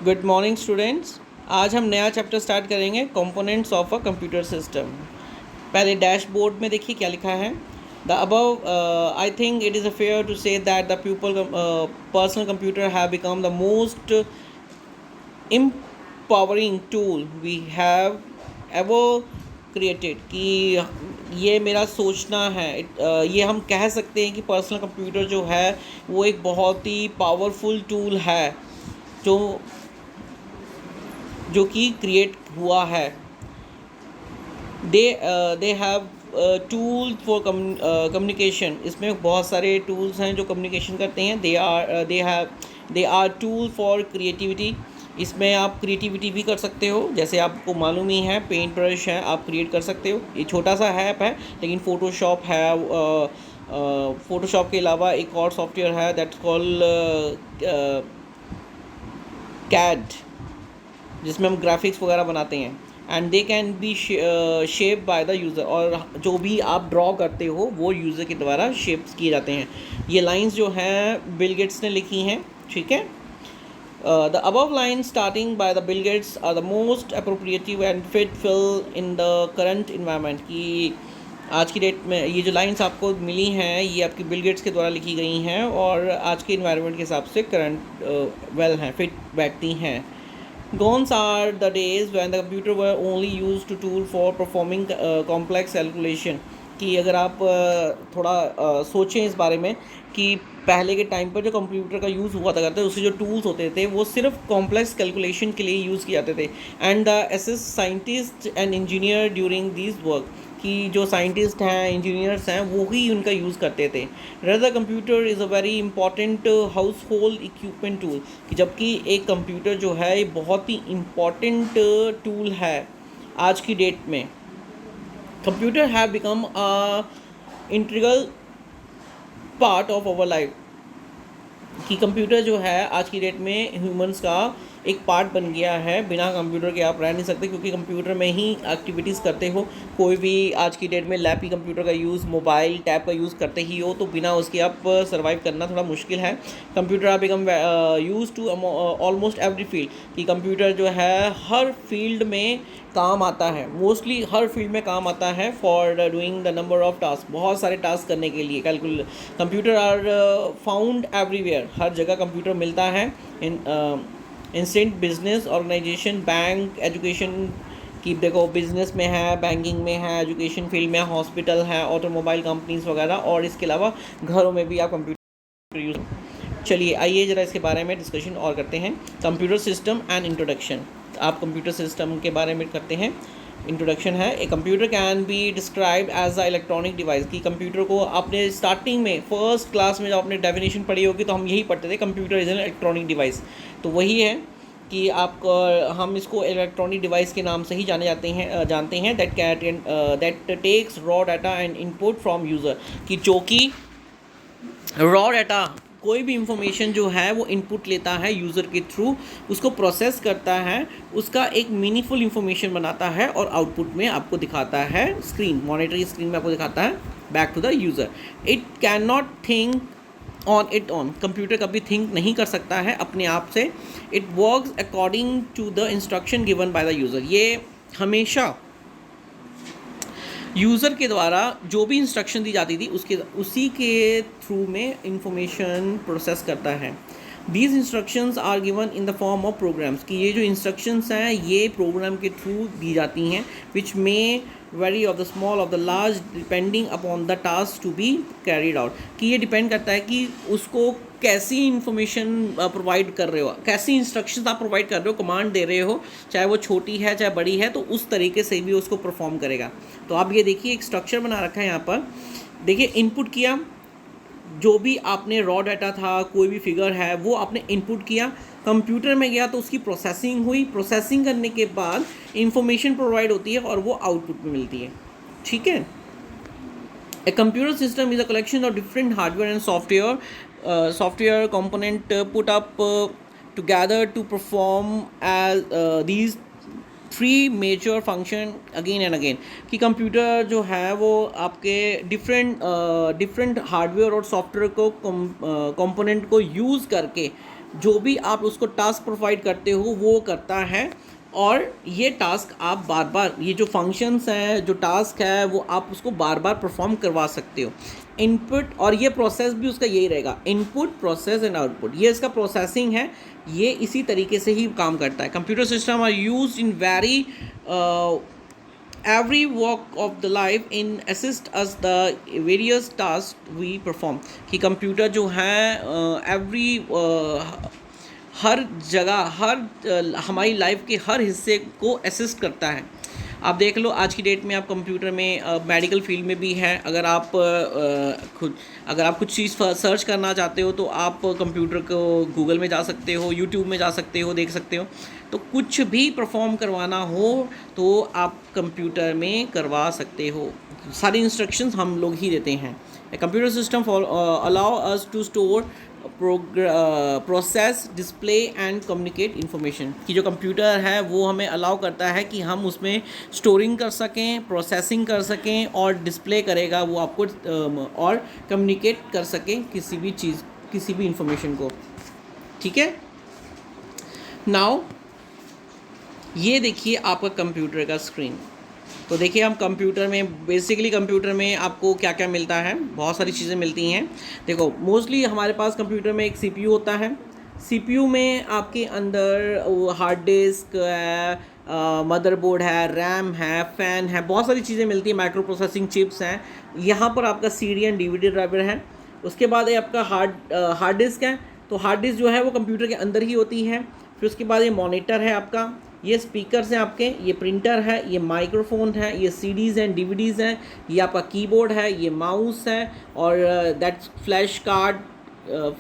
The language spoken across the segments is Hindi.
Good morning students. आज हम नया चैप्टर स्टार्ट करेंगे, components of a computer system. पहले डैशबोर्ड में देखिए क्या लिखा है। The above I think it is a fair to say that the people personal computer have become the most empowering tool we have ever created। कि ये मेरा सोचना है, ये हम कह सकते हैं कि पर्सनल कंप्यूटर जो है वो एक बहुत ही पावरफुल टूल है जो कि क्रिएट हुआ है। They have tool for communication. इसमें बहुत सारे टूल्स हैं जो कम्युनिकेशन करते हैं। They are tool for creativity. इसमें आप क्रिएटिविटी भी कर सकते हो, जैसे आपको मालूम ही है पेंट ब्रश है, आप क्रिएट कर सकते हो। ये छोटा सा ऐप है, लेकिन फ़ोटोशॉप है। फ़ोटोशॉप के अलावा एक और सॉफ्टवेयर है दैट्स कॉल्ड कैड, जिसमें हम ग्राफिक्स वगैरह बनाते हैं। And they can be shape by the user, और जो भी आप ड्रॉ करते हो वो यूज़र के द्वारा शेप्स किए जाते हैं। ये लाइंस जो हैं बिल गेट्स ने लिखी हैं, ठीक है। The above line starting by the Bill Gates are the most appropriative and fit fill in the current environment. कि आज की डेट में ये जो लाइंस आपको मिली हैं ये आपकी बिल गेट्स के द्वारा लिखी गई हैं और आज के इन्वायरमेंट के हिसाब से करंट वेल हैं, फिट बैठती हैं। Gone are the days when the computer were only used to tool for performing complex calculation। कि अगर आप थोड़ा सोचें इस बारे में कि पहले के टाइम पर जो कंप्यूटर का यूज़ हुआ करता है, उससे जो टूल्स होते थे वो सिर्फ कॉम्प्लेक्स कैलकुलेशन के लिए यूज़ किए जाते थे। And the aces scientist and engineer during this work, कि जो साइंटिस्ट हैं, इंजीनियर्स हैं, वो ही उनका यूज़ करते थे। Rather computer is a very important house hold equipment tool. कि जबकि एक कंप्यूटर जो है ये बहुत ही इम्पॉर्टेंट टूल है आज की डेट में। Computer have become a integral part of our life. कि कंप्यूटर जो है आज की डेट में ह्यूमंस का एक पार्ट बन गया है। बिना कंप्यूटर के आप रह नहीं सकते, क्योंकि कंप्यूटर में ही एक्टिविटीज़ करते हो। कोई भी आज की डेट में लैपी कंप्यूटर का यूज़, मोबाइल टैब का यूज़ करते ही हो, तो बिना उसके आप सर्वाइव करना थोड़ा मुश्किल है। कंप्यूटर आप become use to almost every field. कि कंप्यूटर जो है हर फील्ड में काम आता है, मोस्टली हर फील्ड में काम आता है for doing the number of task, बहुत सारे टास्क करने के लिए। कंप्यूटर आर फाउंड एवरीवेयर, हर जगह कंप्यूटर मिलता है। Instant business organisation, bank, education. कि देखो बिजनेस में है, बैंकिंग में है, एजुकेशन फील्ड में, हॉस्पिटल है, ऑटोमोबाइल कंपनीज वगैरह, और इसके अलावा घरों में भी आप कंप्यूटर यूज़। चलिए आइए ज़रा इसके बारे में डिस्कशन और करते हैं। Computer system and introduction. आप कंप्यूटर सिस्टम के बारे में करते हैं। इंट्रोडक्शन है, a computer can be describe as a electronic device. कि कंप्यूटर को आपने स्टार्टिंग में फर्स्ट क्लास में जब आपने डेफिनेशन पढ़ी होगी तो हम यही पढ़ते थे, computer is an electronic device. तो वही है कि हम इसको इलेक्ट्रॉनिक डिवाइस के नाम से ही जानते हैं that takes raw data and input from user. कि जो कि रॉ डाटा, कोई भी इंफॉर्मेशन जो है वो इनपुट लेता है यूज़र के थ्रू, उसको प्रोसेस करता है, उसका एक मीनिंगफुल इंफॉर्मेशन बनाता है और आउटपुट में आपको दिखाता है, स्क्रीन, मॉनिटरी स्क्रीन में आपको दिखाता है back to the user. It can not think on it on. Computer कभी थिंक नहीं कर सकता है अपने आप से। It works according to the instruction given by the user. ये हमेशा यूज़र के द्वारा जो भी इंस्ट्रक्शन दी जाती थी उसी के थ्रू में इंफॉर्मेशन प्रोसेस करता है। These instructions are given in the form of programs. कि ये जो इंस्ट्रक्शंस हैं ये प्रोग्राम के थ्रू दी जाती हैं, which may vary of the small of the large depending upon the task to be carried out. कि ये डिपेंड करता है कि उसको कैसी इन्फॉर्मेशन प्रोवाइड कर रहे हो, कैसी इंस्ट्रक्शंस आप प्रोवाइड कर रहे हो, कमांड दे रहे हो, चाहे वो छोटी है चाहे बड़ी है, तो उस तरीके से भी उसको परफॉर्म करेगा। तो आप ये देखिए एक स्ट्रक्चर बना रखा है यहाँ पर। देखिए इनपुट किया, जो भी आपने रॉ डाटा था, कोई भी फिगर है वो आपने इनपुट किया, कंप्यूटर में गया तो उसकी प्रोसेसिंग हुई, प्रोसेसिंग करने के बाद इंफॉर्मेशन प्रोवाइड होती है और वो आउटपुट में मिलती है, ठीक है। A computer system is a collection of different hardware and software component put up together to perform as these three major function again and again. कि कंप्यूटर जो है वो आपके डिफरेंट हार्डवेयर और सॉफ्टवेयर को कंपोनेंट को यूज़ करके जो भी आप उसको टास्क प्रोवाइड करते हो वो करता है, और ये टास्क आप बार बार, ये जो फंक्शंस हैं, जो टास्क है, वो आप उसको बार बार परफॉर्म करवा सकते हो। इनपुट, और ये प्रोसेस भी उसका यही रहेगा, इनपुट प्रोसेस एंड आउटपुट, ये इसका प्रोसेसिंग है, ये इसी तरीके से ही काम करता है। Computer system are use in very every walk of the life in assist us the various tasks we perform, कि कंप्यूटर जो है एवरी हर जगह, हमारी लाइफ के हर हिस्से को असिस्ट करता है। आप देख लो आज की डेट में, आप कंप्यूटर में मेडिकल फील्ड में भी है, अगर आप कुछ चीज़ सर्च करना चाहते हो तो आप कंप्यूटर को गूगल में जा सकते हो, यूट्यूब में जा सकते हो, देख सकते हो। तो कुछ भी परफॉर्म करवाना हो तो आप कंप्यूटर में करवा सकते हो, सारी इंस्ट्रक्शंस हम लोग ही देते हैं। Computer system allow us to store, process, display and communicate information, कि जो कंप्यूटर है वो हमें अलाउ करता है कि हम उसमें स्टोरिंग कर सकें, प्रोसेसिंग कर सकें, और डिस्प्ले करेगा वो आपको, और कम्युनिकेट कर सकें किसी भी चीज़, किसी भी इंफॉर्मेशन को। ठीक है, नाउ ये देखिए आपका कंप्यूटर का स्क्रीन। तो देखिए हम कंप्यूटर में, बेसिकली कंप्यूटर में आपको क्या क्या मिलता है, बहुत सारी चीज़ें मिलती हैं। देखो मोस्टली हमारे पास कंप्यूटर में एक सीपीयू होता है। सीपीयू में आपके अंदर हार्ड डिस्क है, मदरबोर्ड है, रैम है, फ़ैन है, बहुत सारी चीज़ें मिलती हैं, माइक्रो प्रोसेसिंग चिप्स हैं। यहाँ पर आपका सीडी एंड डीवीडी ड्राइवर है। उसके बाद ये आपका हार्ड डिस्क है। तो हार्ड डिस्क जो है वो कंप्यूटर के अंदर ही होती है। फिर उसके बाद ये मॉनिटर है आपका, ये स्पीकर्स हैं आपके, ये प्रिंटर है, ये माइक्रोफोन है, ये सीडीज़ हैं, डीवीडीज़ हैं, ये आपका कीबोर्ड है, ये माउस है, और that's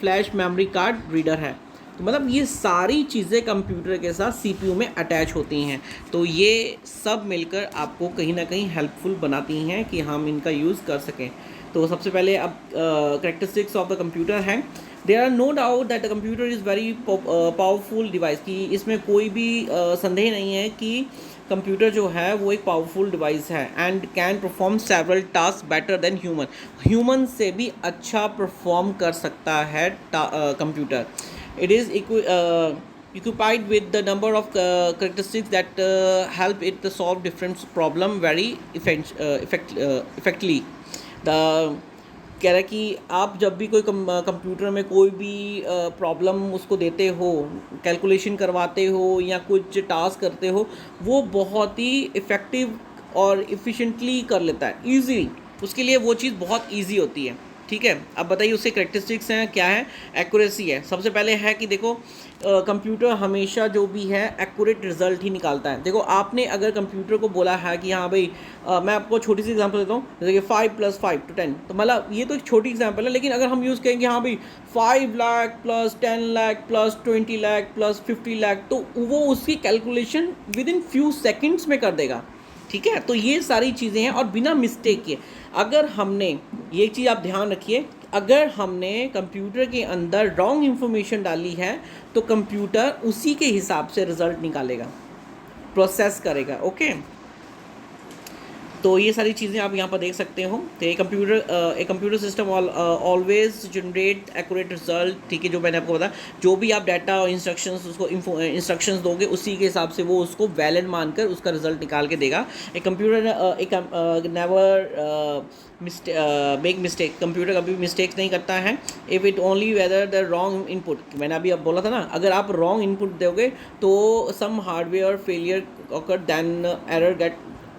flash memory card reader है। तो मतलब ये सारी चीज़ें कंप्यूटर के साथ सीपीयू में अटैच होती हैं। तो ये सब मिलकर आपको कहीं ना कहीं हेल्पफुल बनाती हैं कि हम इनका यूज़ कर सकें। तो सबसे पहले अब करेक्टरिस्टिक्स ऑफ द कंप्यूटर हैं। There are no doubt that the computer is very powerful device, कि इसमें कोई भी संदेह नहीं है कि कंप्यूटर जो है वो एक पावरफुल डिवाइस है, and can perform several task better than human से भी अच्छा परफॉर्म कर सकता है computer. It is equipped with the number of characteristics that help it to solve different problem very effectively. The कह रहा है कि आप जब भी कोई कंप्यूटर में कोई भी प्रॉब्लम उसको देते हो, कैलकुलेशन करवाते हो या कुछ टास्क करते हो, वो बहुत ही इफ़ेक्टिव और इफ़िशेंटली कर लेता है, ईज़िली। उसके लिए वो चीज़ बहुत ईजी होती है। ठीक है, अब बताइए उसके करेक्टरिस्टिक्स हैं, क्या है? एक्यूरेसी है। सबसे पहले है कि देखो कंप्यूटर हमेशा जो भी है एक्यूरेट रिजल्ट ही निकालता है। देखो आपने अगर कंप्यूटर को बोला है कि हाँ भाई मैं आपको छोटी सी एग्जांपल देता हूँ, जैसे कि 5 + 5 = 10, तो मतलब ये तो एक छोटी एग्जांपल है, लेकिन अगर हम यूज़ करेंगे हाँ भाई 5 लाख + 10 लाख + 20 लाख + 50 लाख, तो वो उसकी calculation with in few seconds में कर देगा। ठीक है, तो ये सारी चीज़ें हैं और बिना मिस्टेक के। अगर हमने, ये चीज़ आप ध्यान रखिए, अगर हमने कंप्यूटर के अंदर रॉन्ग इन्फॉर्मेशन डाली है तो कंप्यूटर उसी के हिसाब से रिजल्ट निकालेगा, प्रोसेस करेगा। ओके, तो ये सारी चीज़ें आप यहाँ पर देख सकते हो। तो a computer system always generate accurate result. ठीक है, जो मैंने आपको बताया, जो भी आप डाटा और इंस्ट्रक्शंस उसको इंस्ट्रक्शंस दोगे उसी के हिसाब से वो उसको वैलिड मानकर उसका रिजल्ट निकाल के देगा। एक computer never make mistake, computer कभी मिस्टेक्स नहीं करता है। If it only whether the wrong input, मैंने अभी अब बोला था ना, अगर आप रॉन्ग इनपुट दोगे तो some hardware failure occur then error get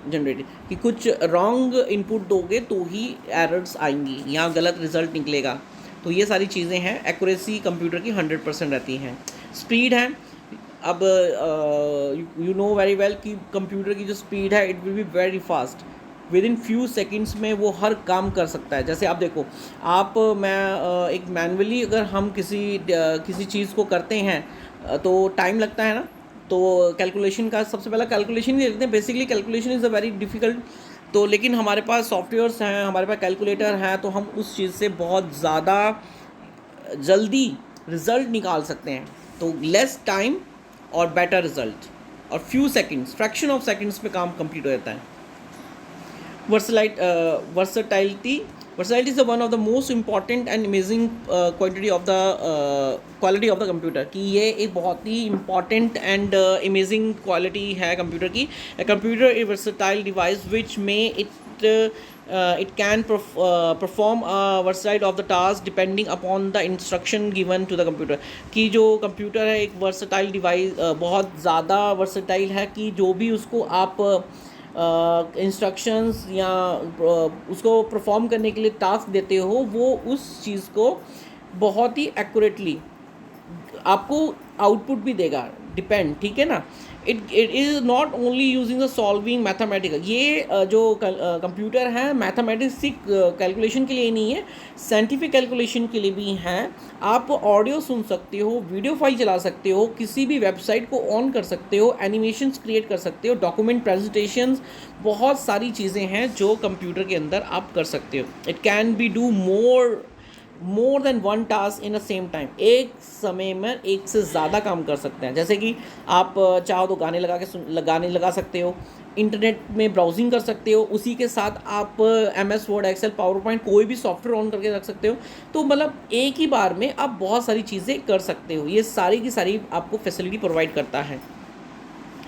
generated, कि कुछ रॉन्ग इनपुट दोगे तो ही एरर्स आएंगी, यहाँ गलत रिजल्ट निकलेगा। तो ये सारी चीज़ें हैं। एक्यूरेसी कंप्यूटर की 100% रहती हैं। स्पीड है, अब यू नो वेरी वेल कि कंप्यूटर की जो स्पीड है it will be very fast, with in few seconds में वो हर काम कर सकता है। जैसे आप देखो, एक मैनुअली अगर हम किसी चीज़ को करते हैं तो टाइम लगता है ना, तो कैलकुलेशन का सबसे पहला कैलकुलेशन ही लेते हैं। Basically calculation is a very difficult, तो लेकिन हमारे पास सॉफ्टवेयर्स हैं, हमारे पास कैलकुलेटर हैं, तो हम उस चीज़ से बहुत ज़्यादा जल्दी रिज़ल्ट निकाल सकते हैं। तो लेस टाइम और बेटर रिज़ल्ट, और few seconds, fraction of seconds पे काम कंप्लीट हो जाता है। Versatility, versatility is one of the most important and amazing quality of the computer, कि ये एक बहुत ही इंपॉर्टेंट एंड अमेजिंग क्वालिटी है कंप्यूटर की. Computer is versatile device which may it can perform a versatile of the task depending upon the instruction given to the computer. कि जो कंप्यूटर है एक वर्सटाइल डिवाइस, बहुत ज़्यादा वर्सटाइल है कि जो भी उसको आप इंस्ट्रक्शंस या उसको परफॉर्म करने के लिए टास्क देते हो वो उस चीज़ को बहुत ही एक्यूरेटली आपको आउटपुट भी देगा. डिपेंड, ठीक है ना. It is not only using the solving mathematical. ये जो कंप्यूटर है मैथमेटिक्स कैलकुलेशन के लिए नहीं है, साइंटिफिक कैलकुलेशन के लिए भी हैं. आप ऑडियो सुन सकते हो, वीडियो फाइल चला सकते हो, किसी भी वेबसाइट को ऑन कर सकते हो, एनिमेशंस क्रिएट कर सकते हो, डॉक्यूमेंट प्रेजेंटेशंस, बहुत सारी चीज़ें हैं जो कंप्यूटर के अंदर आप कर सकते हो. It can be do more than one task in a same time. एक समय में एक से ज़्यादा काम कर सकते हैं. जैसे कि आप चाहो तो गाने लगा सकते हो, इंटरनेट में ब्राउजिंग कर सकते हो, उसी के साथ आप MS Word, Excel, PowerPoint कोई भी सॉफ्टवेयर ऑन करके रख सकते हो. तो मतलब एक ही बार में आप बहुत सारी चीज़ें कर सकते हो. ये सारी की सारी आपको फैसिलिटी प्रोवाइड करता है.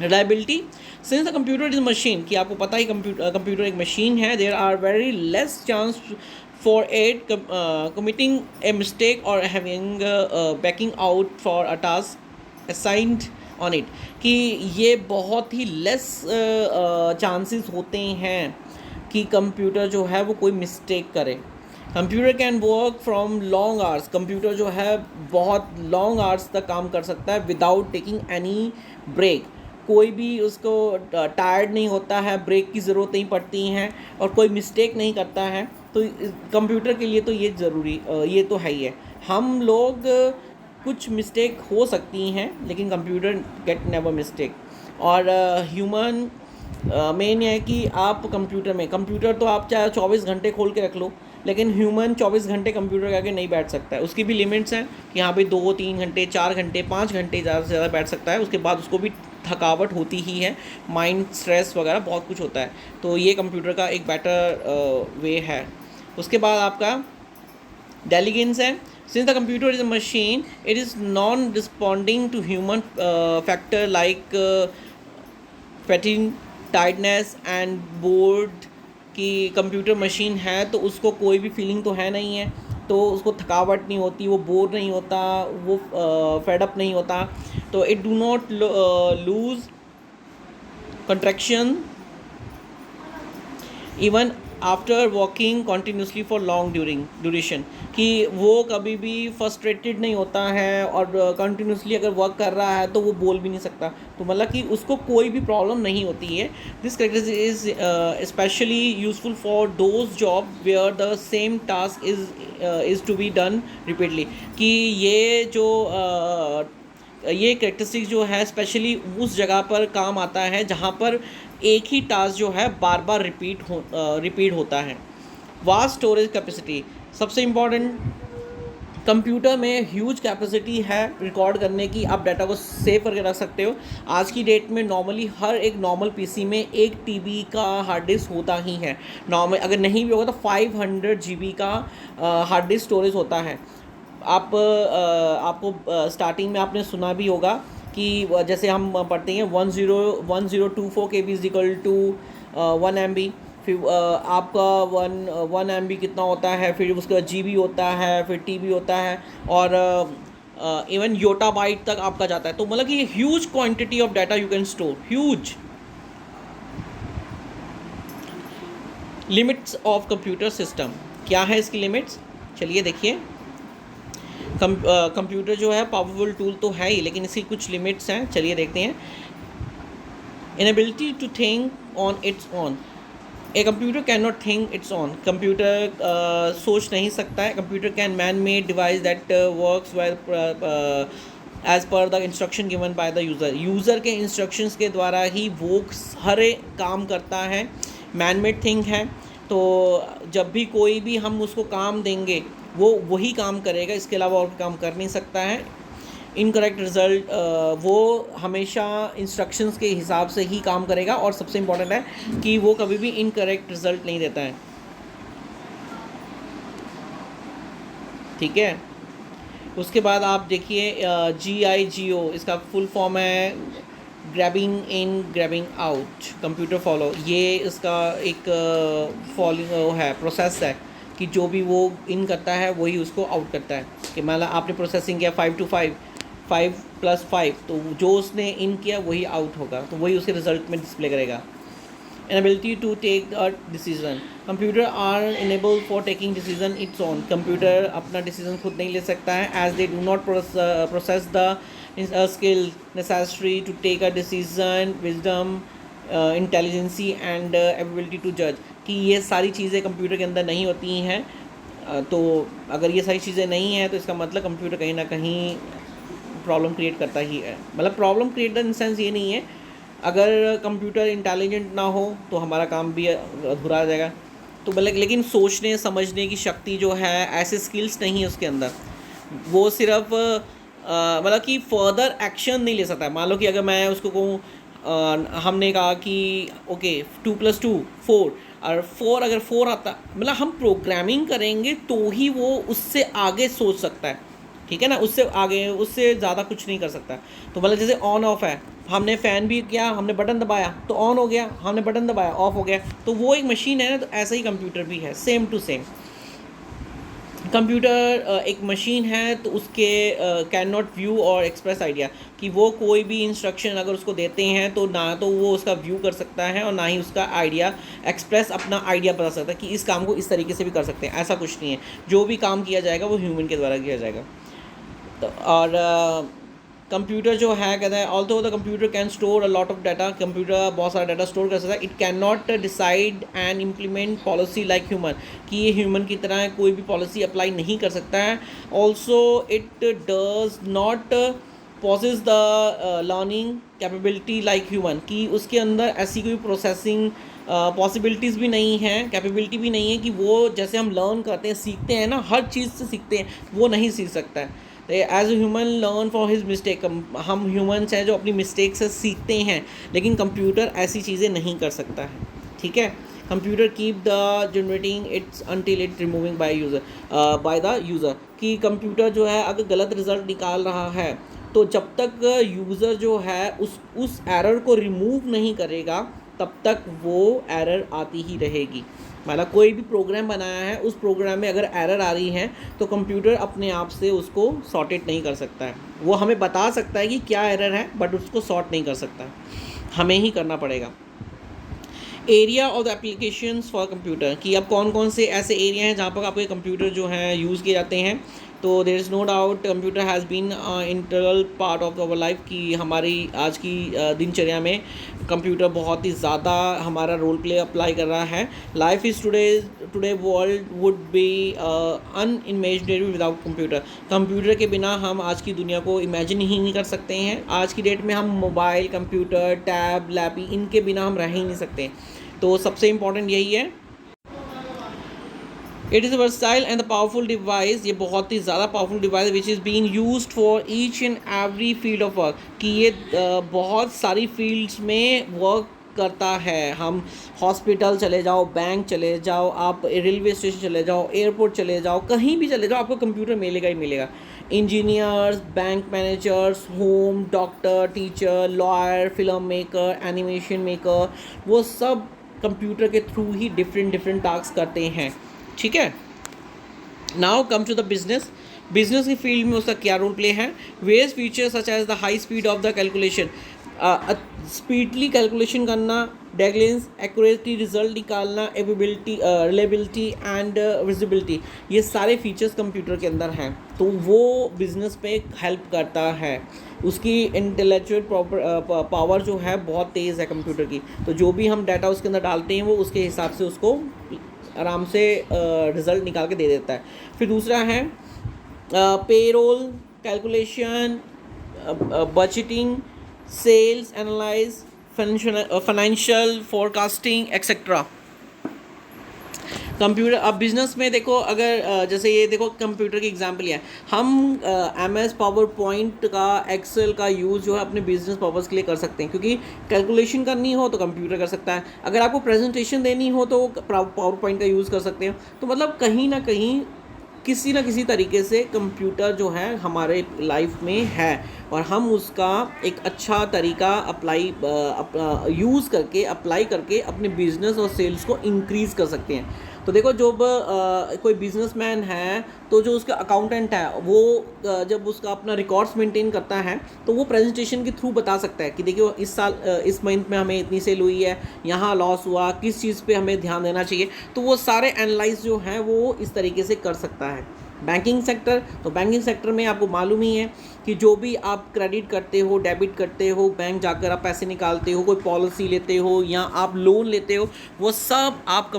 Reliability, since the computer is machine, कि आपको पता ही कंप्यूटर एक मशीन है, there are very less chance for it committing a mistake or having backing out for a task assigned on it. कि ये बहुत ही लेस चांसेस होते हैं कि कंप्यूटर जो है वो कोई मिस्टेक करे. Computer can work from long hours. Computer जो है बहुत लॉन्ग आवर्स तक काम कर सकता है विदाउट टेकिंग एनी ब्रेक. कोई भी उसको टायर्ड नहीं होता है, ब्रेक की ज़रूरत नहीं पड़ती है, और कोई मिस्टेक नहीं करता है. तो कंप्यूटर के लिए तो ये ज़रूरी, ये तो है ही है. हम लोग कुछ मिस्टेक हो सकती हैं लेकिन कंप्यूटर गेट नेवर मिस्टेक. और ह्यूमन मेन है कि आप कंप्यूटर तो आप चाहे 24 घंटे खोल के रख लो, लेकिन ह्यूमन 24 घंटे कंप्यूटर के आगे नहीं बैठ सकता है. उसकी भी लिमिट्स हैं कि यहाँ पे 2-3 घंटे, 4 घंटे, 5 घंटे ज़्यादा से ज़्यादा बैठ सकता है. उसके बाद उसको भी थकावट होती ही है, माइंड स्ट्रेस वगैरह बहुत कुछ होता है. तो ये कंप्यूटर का एक बेटर वे है. उसके बाद आपका डेलीगेंस है. Since the computer is a machine it is non responding to human factor like fatigue, tiredness and bored. कि कंप्यूटर मशीन है तो उसको कोई भी फीलिंग तो है नहीं है, तो उसको थकावट नहीं होती, वो बोर नहीं होता, वो फेडअप नहीं होता. तो it do not lose contraction even after working continuously for long duration. कि वो कभी भी फ्रस्ट्रेटेड नहीं होता है और कंटिन्यूसली अगर वर्क कर रहा है तो वो बोल भी नहीं सकता. तो मतलब कि उसको कोई भी प्रॉब्लम नहीं होती है. This character is specially useful for those job where the same task is to be done repeatedly. कि ये कैरेक्टरिस्टिक जो है स्पेशली उस जगह पर काम आता है जहाँ पर एक ही टास्क जो है बार बार रिपीट होता है. वास्ट स्टोरेज कैपेसिटी, सबसे इम्पॉर्टेंट, कंप्यूटर में ह्यूज कैपेसिटी है रिकॉर्ड करने की. आप डाटा को सेव करके रख सकते हो. आज की डेट में नॉर्मली हर एक नॉर्मल पीसी में 1 TB का हार्ड डिस्क होता ही है. नॉर्मल अगर नहीं भी होगा तो 500 GB का हार्ड डिस्क स्टोरेज होता है. आपको स्टार्टिंग में आपने सुना भी होगा कि जैसे हम पढ़ते हैं 1024 KB is equal to 1 MB. फिर आपका 1 MB कितना होता है, फिर उसके बाद GB होता है, फिर TB होता है, और इवन योटाबाइट तक आपका जाता है. तो मतलब कि ये huge quantity of data you can store, huge. Limits of computer system, क्या है इसकी लिमिट्स? चलिए देखिए. कंप्यूटर जो है पावरफुल टूल तो है ही, लेकिन इसकी कुछ लिमिट्स हैं. चलिए देखते हैं. Inability to think on its own. A computer can not think its own. Computer सोच नहीं सकता है. Computer can man made device that works well as per the instruction given by the user. User के इंस्ट्रक्शंस के द्वारा ही वो हर एक काम करता है. मैन मेड थिंग है, तो जब भी कोई भी हम उसको काम देंगे वो वही काम करेगा, इसके अलावा और काम कर नहीं सकता है. इनकरेक्ट रिज़ल्ट, वो हमेशा इंस्ट्रक्शंस के हिसाब से ही काम करेगा, और सबसे इम्पॉर्टेंट है कि वो कभी भी इनकरेक्ट रिज़ल्ट नहीं देता है. ठीक है। उसके बाद आप देखिए GIGO, इसका फुल फॉर्म है ग्रैबिंग इन ग्रैबिंग आउट कंप्यूटर फॉलो। ये इसका एक फॉलो है, प्रोसेस है कि जो भी वो इन करता है वही उसको आउट करता है। कि मान लो आपने प्रोसेसिंग किया 5 to 5, 5 + 5, तो जो उसने इन किया वही आउट होगा, तो वही उसके रिजल्ट में डिस्प्ले करेगा। Ability to take a decision, computer are enabled for taking decision its own, computer अपना डिसीजन खुद नहीं ले सकता है as they do not process the skill necessary to take a decision, wisdom, intelligence and ability to judge, कि ये सारी चीज़ें कंप्यूटर के अंदर नहीं होती हैं। तो अगर ये सारी चीज़ें नहीं हैं तो इसका मतलब कंप्यूटर कहीं ना कहीं प्रॉब्लम क्रिएट करता ही है। मतलब प्रॉब्लम क्रिएट इन सेंस ये नहीं है, अगर कंप्यूटर इंटेलिजेंट ना हो तो हमारा काम भी अधूरा आ जाएगा। तो मतलब लेकिन सोचने समझने की शक्ति जो है, ऐसे स्किल्स नहीं है उसके अंदर। वो सिर्फ मतलब कि फर्दर एक्शन नहीं ले सकता है। मान लो कि अगर मैं उसको कहूँ, हमने कहा कि ओके 2 + 2 4, और 4 अगर 4 आता, मतलब हम प्रोग्रामिंग करेंगे तो ही वो उससे आगे सोच सकता है, ठीक है ना। उससे आगे, उससे ज़्यादा कुछ नहीं कर सकता। तो मतलब जैसे ऑन ऑफ है, हमने फ़ैन भी किया, हमने बटन दबाया तो ऑन हो गया, हमने बटन दबाया ऑफ हो गया। तो वो एक मशीन है ना, तो ऐसा ही कंप्यूटर भी है, सेम टू सेम। कंप्यूटर एक मशीन है तो उसके कैन नॉट व्यू और एक्सप्रेस आइडिया, कि वो कोई भी इंस्ट्रक्शन अगर उसको देते हैं तो ना तो वो उसका व्यू कर सकता है और ना ही उसका आइडिया एक्सप्रेस, अपना आइडिया बता सकता है कि इस काम को इस तरीके से भी कर सकते हैं। ऐसा कुछ नहीं है, जो भी काम किया जाएगा वो ह्यूमन के द्वारा किया जाएगा। तो और कंप्यूटर जो है कहता है although the computer can store a lot of data, computer बहुत सारा डाटा स्टोर कर सकता है। It can not decide and implement policy like human, कि ये ह्यूमन की तरह कोई भी पॉलिसी अप्लाई नहीं कर सकता है। Also it does not possesses the learning capability like human, कि उसके अंदर ऐसी कोई प्रोसेसिंग पॉसिबिलिटीज़ भी नहीं है, कैपेबिलिटी भी नहीं है कि वो जैसे हम लर्न करते हैं, सीखते हैं ना, हर चीज़ से सीखते हैं, वो नहीं सीख सकता है। As a human learn for his mistake, हम ह्यूमन्स हैं जो अपनी मिस्टेक से सीखते हैं, लेकिन कंप्यूटर ऐसी चीज़ें नहीं कर सकता है, ठीक है। Computer keep the generating it's until it removing bye the user, कि कंप्यूटर जो है अगर गलत रिजल्ट निकाल रहा है तो जब तक यूज़र जो है उस एरर को रिमूव नहीं करेगा तब तक वो एरर आती ही रहेगी। मतलब कोई भी प्रोग्राम बनाया है, उस प्रोग्राम में अगर एरर आ रही है तो कंप्यूटर अपने आप से उसको सॉर्टेड नहीं कर सकता है। वो हमें बता सकता है कि क्या एरर है, बट उसको सॉर्ट नहीं कर सकता, हमें ही करना पड़ेगा। Area of the applications for computer, कि अब कौन कौन से ऐसे एरिया हैं जहाँ पर आपके कंप्यूटर जो हैं यूज़ किए जाते हैं। तो there is no doubt computer has been integral part of our life, कि हमारी आज की दिनचर्या में कंप्यूटर बहुत ही ज़्यादा हमारा रोल प्ले अप्लाई कर रहा है। Life is today world would be unimaginable without computer, computer के बिना हम आज की दुनिया को इमेजिन ही नहीं कर सकते हैं। आज की डेट में हम मोबाइल, कंप्यूटर, टैब, लैपटॉप, इनके बिना हम रह ही नहीं सकते। तो सबसे इम्पॉर्टेंट यही है। It is Versailles and the powerful device, ये बहुत ही ज़्यादा powerful device which is being used for each and every field of work, कि ये बहुत सारी फील्ड्स में वर्क करता है। हम हॉस्पिटल चले जाओ, बैंक चले जाओ, आप रेलवे स्टेशन चले जाओ, एयरपोर्ट चले जाओ, कहीं भी चले जाओ, आपको कंप्यूटर मिलेगा ही मिलेगा। Engineers, bank managers, home, doctor, teacher, lawyer, film maker, animation maker, वो सब कंप्यूटर के थ्रू ही डिफरेंट टास्क करते हैं, ठीक है। Now come to the business की फील्ड में उसका क्या रोल प्ले है। Various features such as the high speed of the calculation, speedly calculation करना, डेडलाइंस, एक्यूरेटली रिजल्ट निकालना, एबिलिटी, रिलेबिलिटी एंड विजिबिलिटी, ये सारे फीचर्स कंप्यूटर के अंदर हैं। तो वो बिजनेस पे हेल्प करता है। उसकी इंटेलेक्चुअल पावर जो है बहुत तेज़ है कंप्यूटर की, तो जो भी हम डाटा उसके अंदर डालते हैं वो उसके हिसाब से उसको आराम से रिज़ल्ट निकाल के दे देता है। फिर दूसरा है payroll calculation, budgeting, sales analyse, financial forecasting etcetera. Computer अब बिजनेस में देखो, अगर जैसे ये देखो कंप्यूटर की एग्जांपल है, हम MS पावर पॉइंट का, एक्सेल का यूज़ जो है अपने बिजनेस पर्पज़ के लिए कर सकते हैं, क्योंकि कैलकुलेशन करनी हो तो कंप्यूटर कर सकता है, अगर आपको प्रेजेंटेशन देनी हो तो पावर पॉइंट का यूज़ कर सकते हैं। तो मतलब कहीं ना कहीं किसी ना किसी तरीके से कंप्यूटर जो है हमारे लाइफ में है, और हम उसका एक अच्छा तरीका यूज़ करके अप्लाई करके अपने बिजनेस और सेल्स को इंक्रीज़ कर सकते हैं। तो देखो, जब कोई बिजनेसमैन है तो जो उसका अकाउंटेंट है वो जब उसका अपना रिकॉर्ड्स मेंटेन करता है तो वो प्रेजेंटेशन के थ्रू बता सकता है कि देखिए इस साल इस मंथ में हमें इतनी सेल हुई है, यहाँ लॉस हुआ, किस चीज़ पे हमें ध्यान देना चाहिए। तो वो सारे एनालाइज जो हैं वो इस तरीके से कर सकता है। बैंकिंग सेक्टर, तो बैंकिंग सेक्टर में आपको मालूम ही है कि जो भी आप क्रेडिट करते हो, डेबिट करते हो, बैंक जाकर आप पैसे निकालते हो, कोई पॉलिसी लेते हो या आप लोन लेते हो, वो सब आप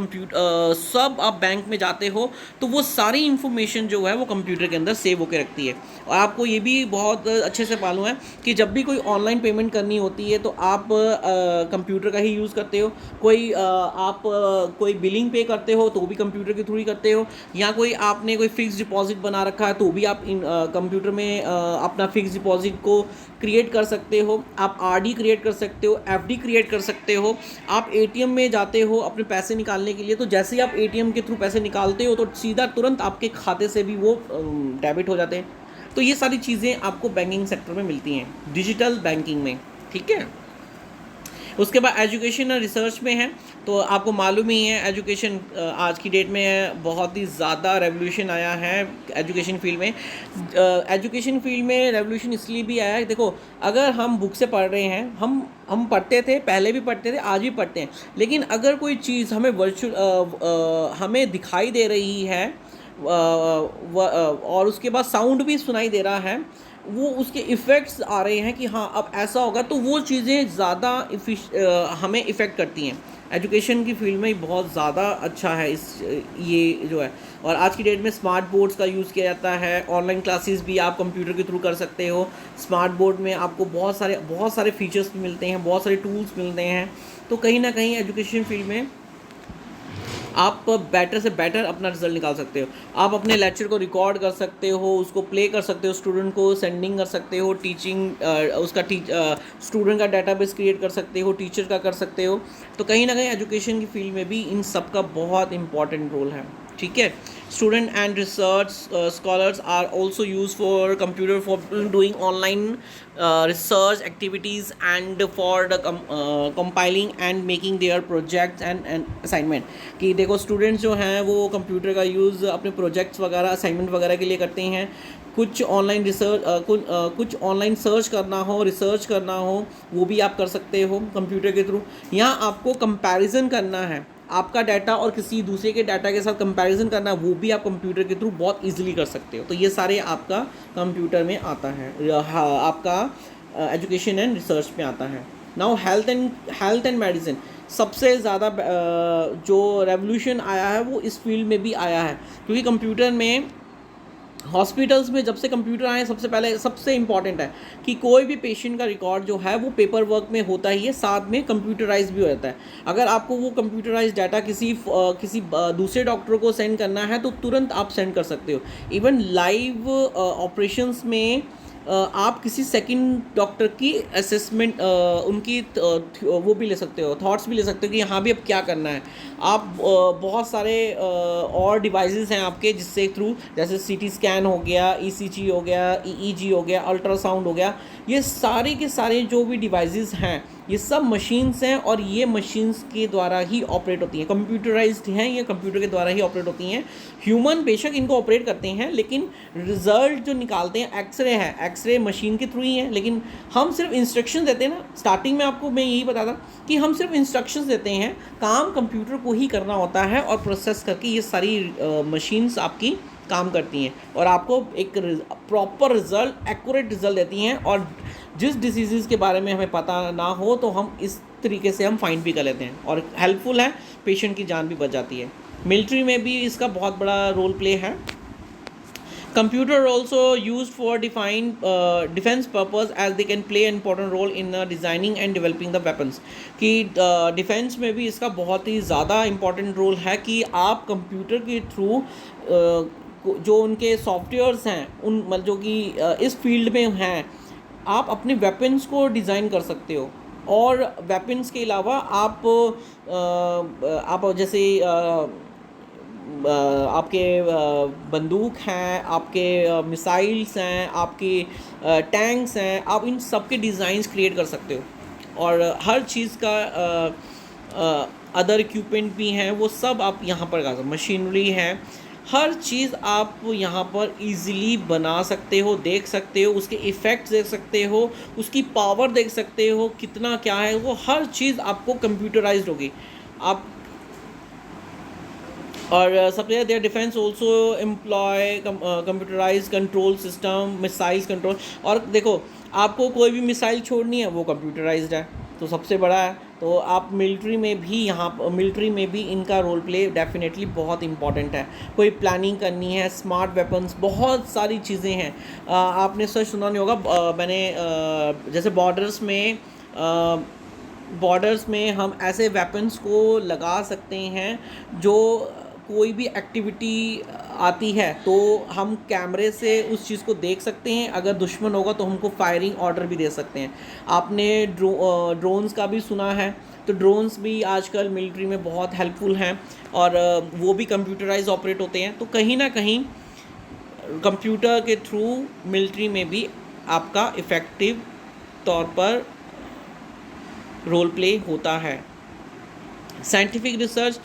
सब आप बैंक में जाते हो तो वो सारी इन्फॉर्मेशन जो है वो कंप्यूटर के अंदर सेव होकर रखती है। और आपको ये भी बहुत अच्छे से मालूम है कि जब भी कोई ऑनलाइन पेमेंट करनी होती है तो आप कंप्यूटर का ही यूज़ करते हो। कोई बिलिंग पे करते हो तो भी कंप्यूटर के थ्रू ही करते हो, या कोई आपने कोई फिक्स डिपॉजिट बना रखा है तो भी आप कंप्यूटर में अपना फिक्स डिपॉजिट को क्रिएट कर सकते हो। आप आरडी क्रिएट कर सकते हो, एफडी क्रिएट कर सकते हो। आप एटीएम में जाते हो अपने पैसे निकालने के लिए, तो जैसे ही आप एटीएम के थ्रू पैसे निकालते हो तो सीधा तुरंत आपके खाते से भी वो डेबिट हो जाते हैं। तो ये सारी चीज़ें आपको बैंकिंग सेक्टर में मिलती हैं, डिजिटल बैंकिंग में। ठीक है। उसके बाद एजुकेशन और रिसर्च में है, तो आपको मालूम ही है एजुकेशन आज की डेट में बहुत ही ज़्यादा रेवोल्यूशन आया है एजुकेशन फील्ड में। एजुकेशन फील्ड में रेवोल्यूशन इसलिए भी आया है, देखो अगर हम बुक से पढ़ रहे हैं, हम पढ़ते थे, पहले भी पढ़ते थे, आज भी पढ़ते हैं, लेकिन अगर कोई चीज़ हमें हमें दिखाई दे रही है और उसके बाद साउंड भी सुनाई दे रहा है, वो उसके इफ़ेक्ट्स आ रहे हैं कि हाँ अब ऐसा होगा, तो वो चीज़ें ज़्यादा हमें इफ़ेक्ट करती हैं। एजुकेशन की फील्ड में बहुत ज़्यादा अच्छा है ये जो है। और आज की डेट में स्मार्ट बोर्ड्स का यूज़ किया जाता है। ऑनलाइन क्लासेस भी आप कंप्यूटर के थ्रू कर सकते हो। स्मार्ट बोर्ड में आपको बहुत सारे फीचर्स भी मिलते हैं, बहुत सारे टूल्स मिलते हैं। तो कहीं ना कहीं एजुकेशन फील्ड में आप बेटर से बेटर अपना रिजल्ट निकाल सकते हो। आप अपने लेक्चर को रिकॉर्ड कर सकते हो, उसको प्ले कर सकते हो, स्टूडेंट को सेंडिंग कर सकते हो, स्टूडेंट का डाटाबेस क्रिएट कर सकते हो, टीचर का कर सकते हो। तो कहीं ना कहीं एजुकेशन की फील्ड में भी इन सब का बहुत इंपॉर्टेंट रोल है। ठीक है। Student and research scholars are also use for computer for doing online research activities and for the compiling and making their projects and assignment। कि देखो स्टूडेंट्स जो हैं वो कंप्यूटर का यूज़ अपने प्रोजेक्ट्स वगैरह, असाइनमेंट वगैरह के लिए करते हैं। कुछ ऑनलाइन सर्च करना हो, रिसर्च करना हो, वो भी आप कर सकते हो कंप्यूटर के थ्रू। यहाँ आपको कंपैरिजन करना है, आपका डाटा और किसी दूसरे के डाटा के साथ कंपैरिजन करना, वो भी आप कंप्यूटर के थ्रू बहुत इजीली कर सकते हो। तो ये सारे आपका कंप्यूटर में आता है, आपका एजुकेशन एंड रिसर्च में आता है। नाउ हेल्थ एंड मेडिसिन, सबसे ज़्यादा जो रेवोल्यूशन आया है वो इस फील्ड में भी आया है, क्योंकि कंप्यूटर में हॉस्पिटल्स में जब से कंप्यूटर आए, सबसे पहले सबसे इम्पॉर्टेंट है कि कोई भी पेशेंट का रिकॉर्ड जो है वो पेपर वर्क में होता ही है, साथ में कंप्यूटराइज भी हो जाता है। अगर आपको वो कंप्यूटराइज डाटा किसी दूसरे डॉक्टर को सेंड करना है तो तुरंत आप सेंड कर सकते हो। इवन लाइव ऑपरेशंस में आप किसी सेकंड डॉक्टर की असेसमेंट, उनकी वो भी ले सकते हो, थॉट्स भी ले सकते हो कि यहाँ भी अब क्या करना है। आप बहुत सारे और डिवाइसेस हैं आपके जिससे थ्रू, जैसे सीटी स्कैन हो गया, ईसीजी हो गया, ईईजी हो गया, अल्ट्रासाउंड हो गया, ये सारे के सारे जो भी डिवाइसेस हैं ये सब मशीन्स हैं और ये मशीन्स के द्वारा ही ऑपरेट होती हैं, कंप्यूटराइज्ड हैं, ये कंप्यूटर के द्वारा ही ऑपरेट होती हैं। ह्यूमन बेशक इनको ऑपरेट करते हैं, लेकिन रिजल्ट जो निकालते हैं, एक्सरे है, एक्सरे मशीन के थ्रू ही है, लेकिन हम सिर्फ इंस्ट्रक्शन देते हैं ना। स्टार्टिंग में आपको मैं यही बताता कि हम सिर्फ इंस्ट्रक्शंस देते हैं, काम कंप्यूटर को ही करना होता है और प्रोसेस करके ये सारी मशीन्स आपकी काम करती हैं और आपको एक प्रॉपर रिजल्ट, एक्यूरेट रिजल्ट देती हैं। और जिस डिसीज़ के बारे में हमें पता ना हो तो हम इस तरीके से हम फाइंड भी कर लेते हैं और हेल्पफुल है, पेशेंट की जान भी बच जाती है। मिलिट्री में भी इसका बहुत बड़ा रोल प्ले है। Computer also use for defence purpose as they can play important role in designing and developing the weapons. कि डिफेंस में भी इसका बहुत ही ज़्यादा इंपॉर्टेंट रोल है कि आप कंप्यूटर के थ्रू जो उनके सॉफ्टवेयर्स हैं, उन मतलब जो कि इस फील्ड में हैं, आप अपने वेपन्स को डिज़ाइन कर सकते हो। और वेपन्स के अलावा आप जैसे आपके बंदूक हैं, आपके मिसाइल्स हैं, आपके टैंक्स हैं, आप इन सब के डिज़ाइंस क्रिएट कर सकते हो। और हर चीज़ का अदर इक्विपमेंट भी हैं, वो सब आप यहाँ पर कर सकते हो। मशीनरी है, हर चीज़ आप यहाँ पर इजीली बना सकते हो, देख सकते हो, उसके इफ़ेक्ट्स देख सकते हो, उसकी पावर देख सकते हो कितना क्या है, वो हर चीज़ आपको कंप्यूटराइज्ड होगी। आप और सबसे ज़्यादा defence also employ computerise control system, missiles control. और देखो, आपको कोई भी मिसाइल छोड़नी है वो कंप्यूटराइज्ड है, तो सबसे बड़ा है। तो आप मिलिट्री में भी मिलिट्री में भी इनका रोल प्ले डेफिनेटली बहुत इंपॉर्टेंट है। कोई प्लानिंग करनी है, स्मार्ट वेपन्स, बहुत सारी चीज़ें हैं। आपने सच सुना नहीं होगा, मैंने जैसे बॉर्डर्स में हम ऐसे वेपन्स को लगा सकते हैं जो कोई भी एक्टिविटी आती है तो हम कैमरे से उस चीज़ को देख सकते हैं। अगर दुश्मन होगा तो हमको फायरिंग ऑर्डर भी दे सकते हैं। आपने ड्रोन्स का भी सुना है, तो ड्रोन्स भी आजकल मिलिट्री में बहुत हेल्पफुल हैं और वो भी कंप्यूटराइज ऑपरेट होते हैं। तो कहीं ना कहीं कंप्यूटर के थ्रू मिलिट्री में भी आपका इफ़ेक्टिव तौर पर रोल प्ले होता है। साइंटिफिक रिसर्च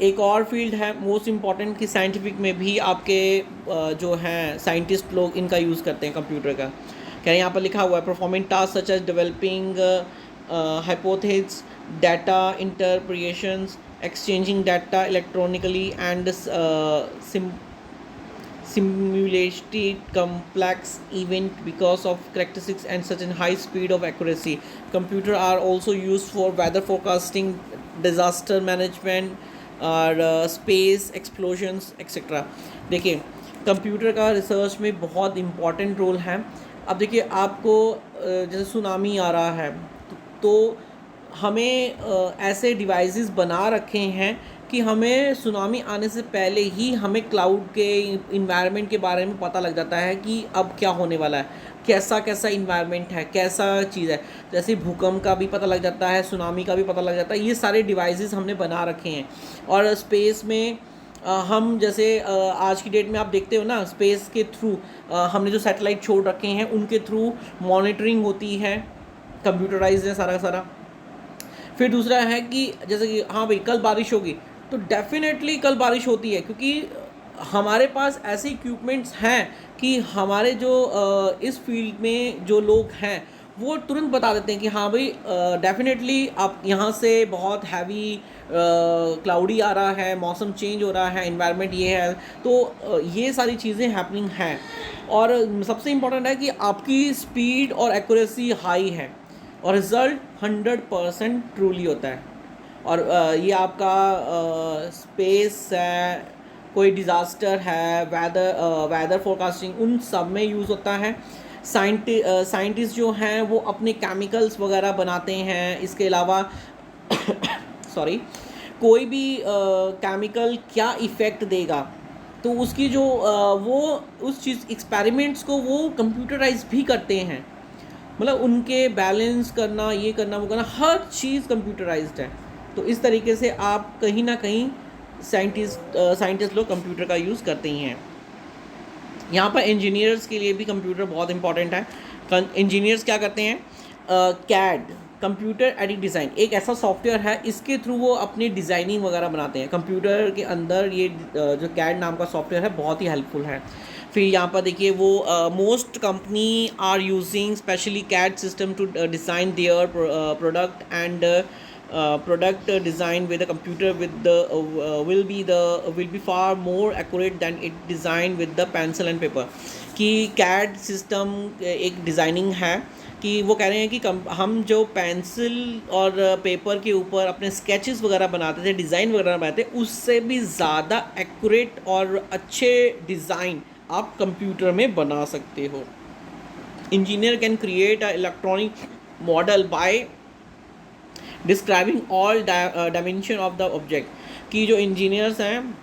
एक और फील्ड है मोस्ट इम्पॉर्टेंट, कि साइंटिफिक में भी आपके जो हैं साइंटिस्ट लोग इनका यूज़ करते हैं कंप्यूटर का। क्या यहाँ पर लिखा हुआ है, performing task such as developing hypothesis, data interpretations, exchanging data electronically, and simulated complex event because of characteristics and such a high speed of accuracy. Computer are also used for weather forecasting, disaster management और स्पेस एक्सप्लोजन्स एक्सेट्रा। देखिए, कंप्यूटर का रिसर्च में बहुत इम्पॉर्टेंट रोल है। अब देखिए, आपको जैसे सुनामी आ रहा है तो हमें ऐसे डिवाइसेस बना रखे हैं कि हमें सुनामी आने से पहले ही हमें क्लाउड के इन्वायरमेंट के बारे में पता लग जाता है कि अब क्या होने वाला है, कैसा कैसा इन्वायरमेंट है, कैसा चीज़ है। जैसे भूकंप का भी पता लग जाता है, सुनामी का भी पता लग जाता है। ये सारे डिवाइसेस हमने बना रखे हैं। और स्पेस में हम जैसे आज की डेट में आप देखते हो ना, स्पेस के थ्रू हमने जो सैटेलाइट छोड़ रखे हैं उनके थ्रू मॉनिटरिंग होती है, कंप्यूटराइज है सारा का सारा। फिर दूसरा है कि जैसे कि हाँ भाई कल बारिश होगी, तो डेफिनेटली कल बारिश होती है, क्योंकि हमारे पास ऐसे इक्विपमेंट्स हैं कि हमारे जो इस फील्ड में जो लोग हैं वो तुरंत बता देते हैं कि हाँ भाई डेफिनेटली आप यहाँ से बहुत हैवी क्लाउडी आ रहा है, मौसम चेंज हो रहा है, इन्वायरमेंट ये है। तो ये सारी चीज़ें हैपनिंग हैं। और सबसे इम्पोर्टेंट है कि आपकी स्पीड और एक्यूरेसी हाई है और रिज़ल्ट 100% ट्रूली होता है। और ये आपका स्पेस है, कोई डिज़ास्टर है, वेदर फोरकास्टिंग, उन सब में यूज़ होता है। साइंटिस्ट जो हैं वो अपने केमिकल्स वगैरह बनाते हैं। इसके अलावा सॉरी, कोई भी केमिकल क्या इफ़ेक्ट देगा तो उसकी जो वो उस चीज़ एक्सपेरिमेंट्स को वो कंप्यूटराइज भी करते हैं। मतलब उनके बैलेंस करना, ये करना, वो करना, हर चीज़ कंप्यूटराइज्ड है। तो इस तरीके से आप कहीं ना कहीं साइंटिस्ट लोग कंप्यूटर का यूज़ करते ही हैं। यहाँ पर इंजीनियर्स के लिए भी कंप्यूटर बहुत इंपॉर्टेंट है। इंजीनियर्स क्या करते हैं, कैड, कंप्यूटर एडिड डिज़ाइन, एक ऐसा सॉफ्टवेयर है, इसके थ्रू वो अपनी डिज़ाइनिंग वगैरह बनाते हैं कंप्यूटर के अंदर। ये जो कैड नाम का सॉफ्टवेयर है बहुत ही हेल्पफुल है। फिर यहाँ पर देखिए, वो most company are using specially CAD system to design their product and product design with a computer with the will be far more accurate than it designed with the pencil and paper। कि CAD सिस्टम एक डिज़ाइनिंग है कि वो कह रहे हैं कि हम जो पेंसिल और पेपर के ऊपर अपने स्केचेस वगैरह बनाते थे, डिज़ाइन वगैरह बनाते थे, उससे भी ज़्यादा एक्यूरेट और अच्छे डिज़ाइन आप कंप्यूटर में बना सकते हो। Engineer can create a electronic model by describing all dimension of the object. कि जो इंजीनियर्स हैं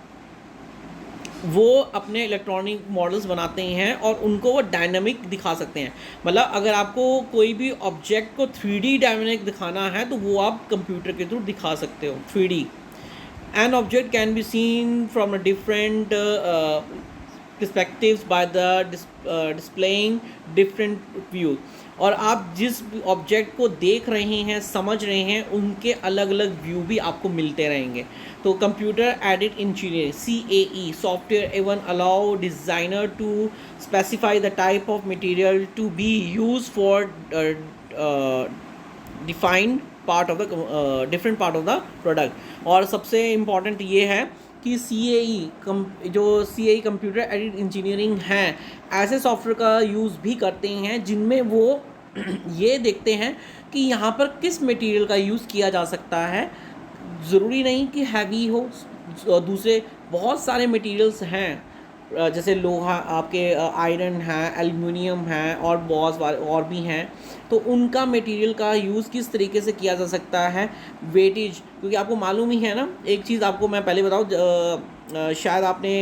वो अपने इलेक्ट्रॉनिक मॉडल्स बनाते हैं और उनको वो डायनामिक दिखा सकते हैं। मतलब अगर आपको कोई भी ऑब्जेक्ट को 3D डायनामिक दिखाना है तो वो आप कंप्यूटर के थ्रू दिखा सकते हो 3D। An object can be seen from a different perspectives by the displaying different views. और आप जिस ऑब्जेक्ट को देख रहे हैं, समझ रहे हैं, उनके अलग अलग व्यू भी आपको मिलते रहेंगे. तो computer aided engineering CAE software even allow designer to specify the type of material to be use for defined part of the different part of the product. और सबसे इम्पॉर्टेंट ये है कि जो CAE कंप्यूटर एडेड इंजीनियरिंग है, ऐसे सॉफ्टवेयर का यूज़ भी करते हैं जिनमें वो ये देखते हैं कि यहाँ पर किस मटेरियल का यूज़ किया जा सकता है. ज़रूरी नहीं कि हैवी हो, दूसरे बहुत सारे मटेरियल्स हैं, जैसे लोहा, आपके आयरन है, एल्युमिनियम है, और बहुत और भी हैं. तो उनका मटेरियल का यूज़ किस तरीके से किया जा सकता है, वेटेज, क्योंकि आपको मालूम ही है ना. एक चीज़ आपको मैं पहले बताऊँ, शायद आपने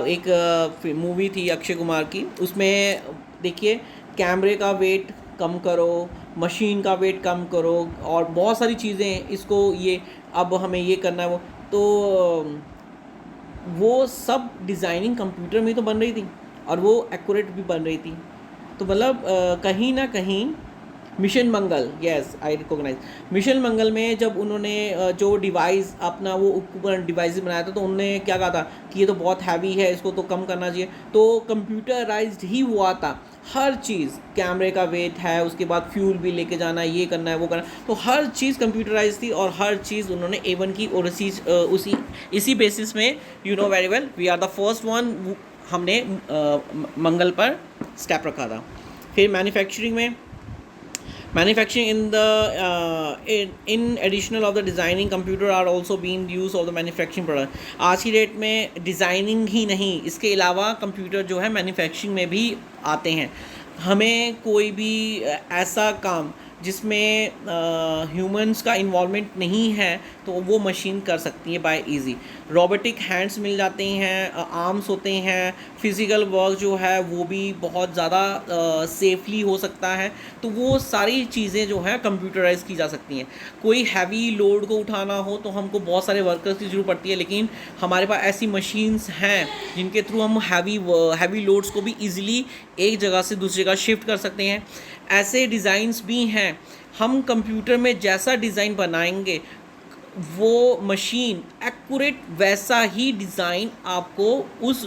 एक मूवी थी अक्षय कुमार की, उसमें देखिए कैमरे का वेट कम करो, मशीन का वेट कम करो, और बहुत सारी चीज़ें, इसको ये अब हमें ये करना है वो, तो वो सब डिज़ाइनिंग कंप्यूटर में तो बन रही थी और वो एक्यूरेट भी बन रही थी. तो मतलब कहीं ना कहीं Mission Mangal, yes I recognise, Mission Mangal में जब उन्होंने जो डिवाइस अपना वो उपकरण डिवाइस बनाया था, तो उन्होंने क्या कहा था कि ये तो बहुत हैवी है, इसको तो कम करना चाहिए. तो कंप्यूटराइज्ड ही हुआ था हर चीज़. कैमरे का वेट है, उसके बाद फ्यूल भी लेके जाना है, ये करना है, वो करना है, तो हर चीज़ कंप्यूटराइज थी और हर चीज़ उन्होंने A1 की. और इसी बेसिस में you know very well we are the first one, हमने मंगल पर स्टेप रखा था. फिर manufacturing in additional of the designing computer are also being used of the manufacturing product. आज की डेट में डिज़ाइनिंग ही नहीं, इसके अलावा कंप्यूटर जो है मैन्युफैक्चरिंग में भी आते हैं. हमें कोई भी ऐसा काम जिसमें ह्यूमंस का इन्वॉल्वमेंट नहीं है, तो वो मशीन कर सकती है बाय इजी. रोबोटिक हैंड्स मिल जाते हैं, आर्म्स होते हैं, फिज़िकल वर्क जो है वो भी बहुत ज़्यादा सेफली हो सकता है. तो वो सारी चीज़ें जो हैं कंप्यूटराइज की जा सकती हैं. कोई हैवी लोड को उठाना हो तो हमको बहुत सारे वर्कर्स की ज़रूरत पड़ती है, लेकिन हमारे पास ऐसी मशीन्स हैं जिनके थ्रू हम हैवी लोड्स को भी ईज़िली एक जगह से दूसरी जगह शिफ्ट कर सकते हैं. ऐसे डिज़ाइंस भी हैं. हम कंप्यूटर में जैसा डिज़ाइन बनाएंगे, वो मशीन एक्यूरेट वैसा ही डिज़ाइन आपको उस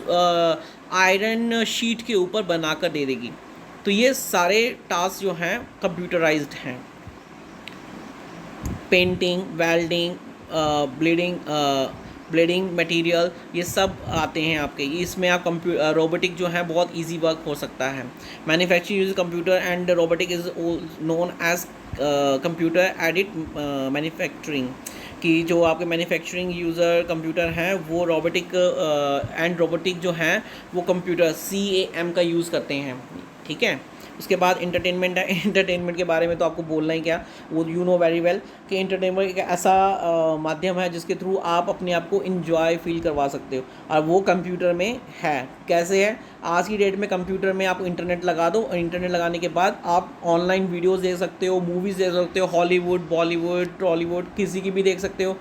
आयरन शीट के ऊपर बनाकर दे देगी. तो ये सारे टास्क जो हैं कंप्यूटराइज्ड हैं. पेंटिंग, वेल्डिंग, ब्लेडिंग मटेरियल, ये सब आते हैं आपके. इसमें आप रोबोटिक जो है बहुत इजी वर्क हो सकता है. Manufacturing use computer and robotic is known as computer aided manufacturing. कि जो आपके मैन्युफैक्चरिंग यूज़र कंप्यूटर हैं वो रोबोटिक जो हैं वो कंप्यूटर CAM का यूज़ करते हैं. ठीक है. उसके बाद इंटरटेनमेंट है. इंटरटेनमेंट के बारे में तो आपको बोलना ही क्या, वो यू नो वेरी वेल कि इंटरटेनमेंट एक ऐसा माध्यम है जिसके थ्रू आप अपने आप को इन्जॉय फील करवा सकते हो, और वो कंप्यूटर में है. कैसे है? आज की डेट में कंप्यूटर में आप इंटरनेट लगा दो, और इंटरनेट लगाने के बाद आप ऑनलाइन वीडियोज़ देख सकते हो, मूवीज़ देख सकते हो, हॉलीवुड, बॉलीवुड, टॉलीवुड, किसी की भी देख सकते हो.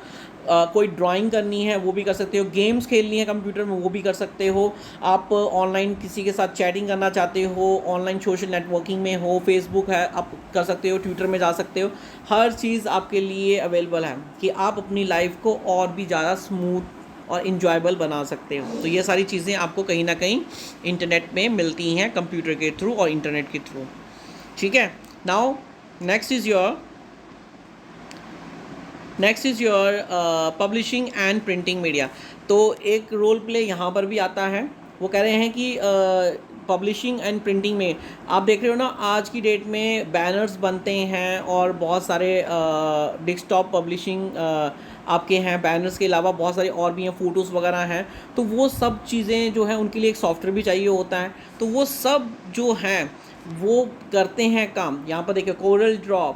कोई ड्राइंग करनी है वो भी कर सकते हो, गेम्स खेलनी है कंप्यूटर में वो भी कर सकते हो. आप ऑनलाइन किसी के साथ चैटिंग करना चाहते हो, ऑनलाइन सोशल नेटवर्किंग में हो, फेसबुक है आप कर सकते हो, ट्विटर में जा सकते हो. हर चीज़ आपके लिए अवेलेबल है कि आप अपनी लाइफ को और भी ज़्यादा स्मूथ और इन्जॉयबल बना सकते हो. तो ये सारी चीज़ें आपको कहीं ना कहीं इंटरनेट में मिलती हैं कंप्यूटर के थ्रू और इंटरनेट के थ्रू. ठीक है. Now next is your publishing and printing media. तो एक रोल प्ले यहाँ पर भी आता है. वो कह रहे हैं कि पब्लिशिंग एंड प्रिंटिंग में आप देख रहे हो ना, आज की डेट में बैनर्स बनते हैं और बहुत सारे डेस्कटॉप पब्लिशिंग आपके हैं. बैनर्स के अलावा बहुत सारे और भी हैं, फ़ोटोज़ वगैरह हैं. तो वो सब चीज़ें जो हैं उनके लिए एक सॉफ्टवेयर भी चाहिए होता है. तो वो सब जो हैं वो करते हैं काम. यहाँ पर देखिए कोरल ड्रॉ,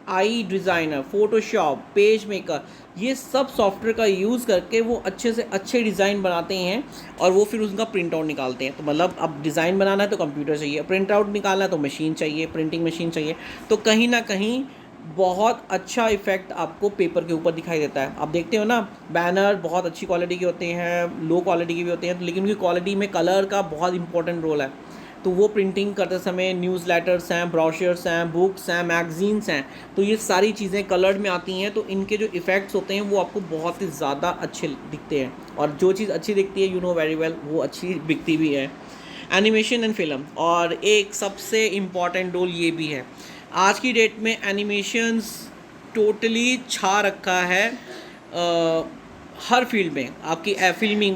आई डिज़ाइनर, फ़ोटोशॉप, पेज मेकर, ये सब सॉफ्टवेयर का यूज़ करके वो अच्छे से अच्छे डिज़ाइन बनाते हैं और वो फिर उसका प्रिंट आउट निकालते हैं. तो मतलब अब डिज़ाइन बनाना है तो कंप्यूटर चाहिए, प्रिंट आउट निकालना है तो मशीन चाहिए, प्रिंटिंग मशीन चाहिए. तो कहीं ना कहीं बहुत अच्छा इफ़ेक्ट आपको पेपर के ऊपर दिखाई देता है। आप देखते हो ना, बैनर बहुत अच्छी क्वालिटी के होते हैं, लो क्वालिटी के भी होते हैं, लेकिन उनकी क्वालिटी में कलर का बहुत इंपॉर्टेंट रोल है। तो वो प्रिंटिंग करते समय न्यूज़लेटर्स हैं, ब्रोशर्स हैं, बुक्स हैं, मैगज़ीन्स हैं, तो ये सारी चीज़ें कलर्ड में आती हैं, तो इनके जो इफ़ेक्ट्स होते हैं वो आपको बहुत ही ज़्यादा अच्छे दिखते हैं। और जो चीज़ अच्छी दिखती है, यू नो वेरी वेल, वो अच्छी बिकती भी है। एनिमेशन एंड फिल्म, और एक सबसे इम्पॉर्टेंट रोल ये भी है। आज की डेट में एनिमेशंस टोटली छा रखा है हर फील्ड में। आपकी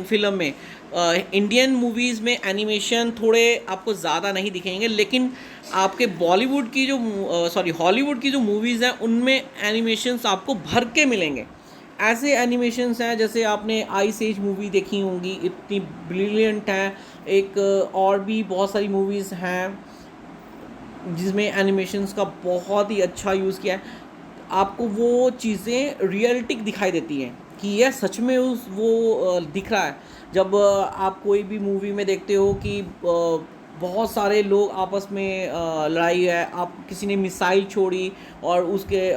फिल्म में इंडियन मूवीज़ में एनिमेशन थोड़े आपको ज़्यादा नहीं दिखेंगे, लेकिन आपके बॉलीवुड की जो हॉलीवुड की जो मूवीज़ हैं उनमें एनिमेशंस आपको भर के मिलेंगे। ऐसे एनिमेशंस हैं जैसे आपने आइस एज मूवी देखी होंगी, इतनी ब्रिलियंट है। एक और भी बहुत सारी मूवीज़ हैं जिसमें एनिमेशंस का बहुत ही अच्छा यूज़ किया है। आपको वो चीज़ें रियलिस्टिक दिखाई देती हैं कि यह सच में दिख रहा है। जब आप कोई भी मूवी में देखते हो कि बहुत सारे लोग आपस में लड़ाई है, आप किसी ने मिसाइल छोड़ी और उसके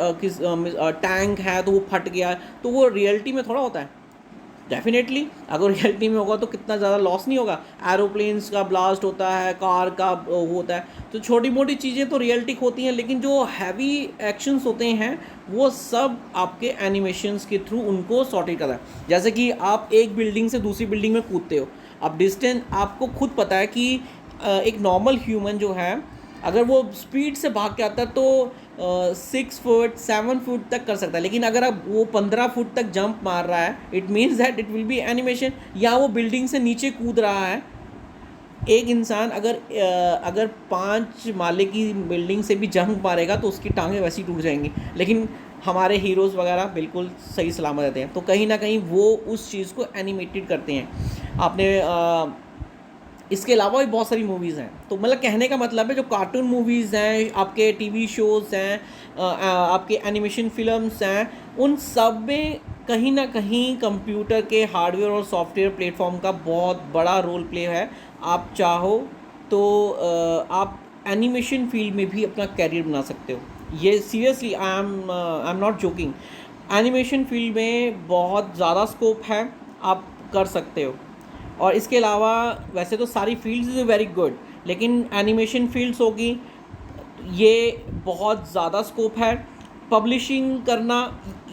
टैंक है तो वो फट गया, तो वो रियलिटी में थोड़ा होता है। डेफिनेटली अगर रियलिटी में होगा तो कितना ज़्यादा लॉस नहीं होगा। एरोप्लेन्स का ब्लास्ट होता है, कार का होता है, तो छोटी मोटी चीज़ें तो रियलिटिक होती हैं, लेकिन जो हैवी एक्शंस होते हैं वो सब आपके एनिमेशंस के थ्रू उनको सॉर्टेड करता है। जैसे कि आप एक बिल्डिंग से दूसरी बिल्डिंग में कूदते हो, अब डिस्टेंस आपको खुद पता है कि एक नॉर्मल ह्यूमन जो है अगर वो स्पीड से भाग के आता है तो 6 फुट 7 फुट तक कर सकता है, लेकिन अगर अब वो 15 फुट तक जंप मार रहा है, it means that it will be animation. या वो बिल्डिंग से नीचे कूद रहा है, एक इंसान अगर 5 माले की बिल्डिंग से भी जंप मारेगा तो उसकी टांगें वैसी टूट जाएंगी, लेकिन हमारे हीरोज़ वगैरह बिल्कुल सही सलामत रहते हैं। तो कहीं ना कहीं वो उस चीज़ को एनिमेटेड करते हैं। आपने इसके अलावा भी बहुत सारी मूवीज़ हैं। तो मतलब कहने का मतलब है जो कार्टून मूवीज़ हैं, आपके टीवी शोज़ हैं, आपके एनिमेशन फिल्म्स हैं, उन सब में कहीं ना कहीं कंप्यूटर के हार्डवेयर और सॉफ्टवेयर प्लेटफॉर्म का बहुत बड़ा रोल प्ले है। आप चाहो तो आप एनिमेशन फील्ड में भी अपना कैरियर बना सकते हो। ये seriously I am not joking. Animation field में बहुत ज़्यादा स्कोप है, आप कर सकते हो। और इसके अलावा वैसे तो सारी फील्ड्स इज़ वेरी गुड, लेकिन एनिमेशन फील्ड्स होगी, ये बहुत ज़्यादा स्कोप है। पब्लिशिंग करना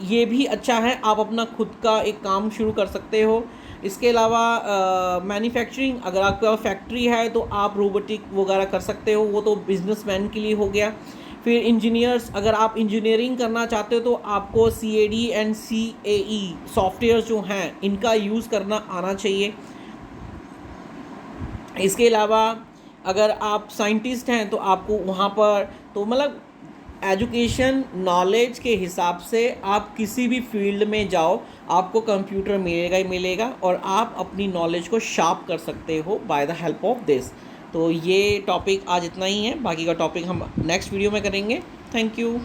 ये भी अच्छा है, आप अपना खुद का एक काम शुरू कर सकते हो। इसके अलावा मैन्युफैक्चरिंग, अगर आपके पास फैक्ट्री है तो आप रोबोटिक वगैरह कर सकते हो, वो तो बिजनेसमैन के लिए हो गया। फिर इंजीनियर्स, अगर आप इंजीनियरिंग करना चाहते हो तो आपको CAD एंड CAE सॉफ्टवेयर जो हैं इनका यूज़ करना आना चाहिए। इसके अलावा अगर आप साइंटिस्ट हैं तो आपको वहाँ पर तो मतलब एजुकेशन नॉलेज के हिसाब से आप किसी भी फील्ड में जाओ, आपको कंप्यूटर मिलेगा ही मिलेगा और आप अपनी नॉलेज को शार्प कर सकते हो by the help of this. तो ये टॉपिक आज इतना ही है, बाकी का टॉपिक हम नेक्स्ट वीडियो में करेंगे। Thank you.